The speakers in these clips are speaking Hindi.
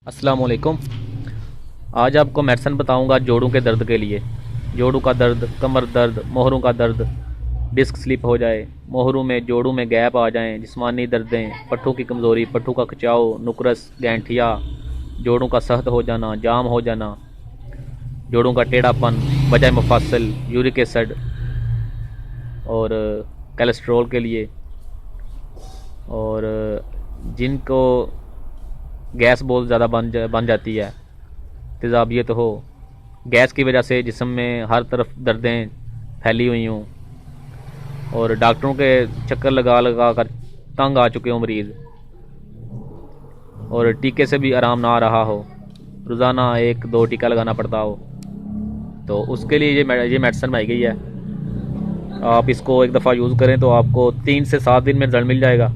अस्सलाम वालेकुम। आज आपको मेडिसिन बताऊंगा जोड़ों के दर्द के लिए। जोड़ों का दर्द, कमर दर्द, मोहरों का दर्द, डिस्क स्लिप हो जाए, मोहरों में जोड़ों में गैप आ जाएं, जिस्मानी दर्दें, पट्ठों की कमज़ोरी, पट्ठों का खिंचाव, नुकरस, गैंठिया, जोड़ों का सख्त हो जाना, जाम हो जाना, जोड़ों का टेढ़ापन, वजह मुफस्सल, यूरिक एसिड और कोलेस्ट्रॉल के लिए, और जिनको गैस बहुत ज़्यादा बन जाती है, तेज़ाबियत हो, गैस की वजह से जिस्म में हर तरफ दर्दें फैली हुई हों और डॉक्टरों के चक्कर लगा लगा कर तंग आ चुके हों मरीज़, और टीके से भी आराम ना आ रहा हो, रोज़ाना 1-2 टीका लगाना पड़ता हो, तो उसके लिए ये मेडिसिन बनाई गई है। आप इसको एक दफ़ा यूज़ करें तो आपको 3 से 7 दिन में रिज़ल्ट मिल जाएगा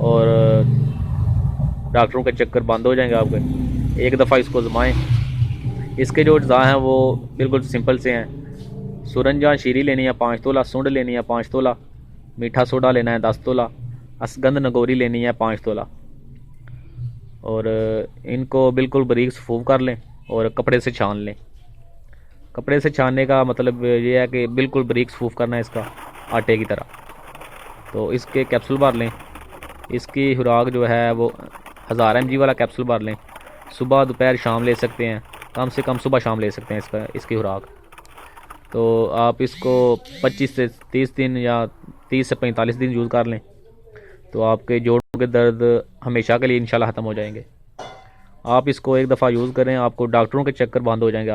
और डॉक्टरों के चक्कर बंद हो जाएंगे आपके। एक दफ़ा इसको आजमाएं। इसके जो अज्जा हैं वो बिल्कुल सिंपल से हैं। सुरंजा शीरी लेनी है 5 तोला, सुंड लेनी है 5 तोला, मीठा सोडा लेना है 10 तोला, असगंध नगोरी लेनी है 5 तोला, और इनको बिल्कुल बारीक सफूफ कर लें और कपड़े से छान लें। कपड़े से छानने का मतलब ये है कि बिल्कुल बारीक सफूफ करना है इसका, आटे की तरह। तो इसके कैप्सूल भर लें। इसकी खुराक जो है वो 1000 mg वाला कैप्सूल भर लें। सुबह दोपहर शाम ले सकते हैं, कम से कम सुबह शाम ले सकते हैं इसकी खुराक। तो आप इसको 25 से 30 दिन या 30 से 45 दिन यूज़ कर लें तो आपके जोड़ों के दर्द हमेशा के लिए इंशाल्लाह ख़त्म हो जाएंगे। आप इसको एक दफ़ा यूज़ करें, आपको डॉक्टरों के चक्कर बंद हो जाएंगे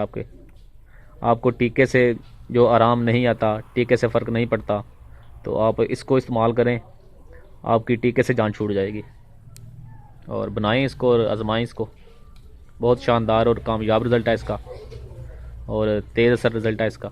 आपको टीके से जो आराम नहीं आता, टीके से फ़र्क नहीं पड़ता, तो आप इसको इस्तेमाल करें, आपकी टीके से जान छूट जाएगी। और बनाएं इसको और आजमाएं इसको। बहुत शानदार और कामयाब रिज़ल्ट है इसका और तेज़ असर रिज़ल्ट है इसका।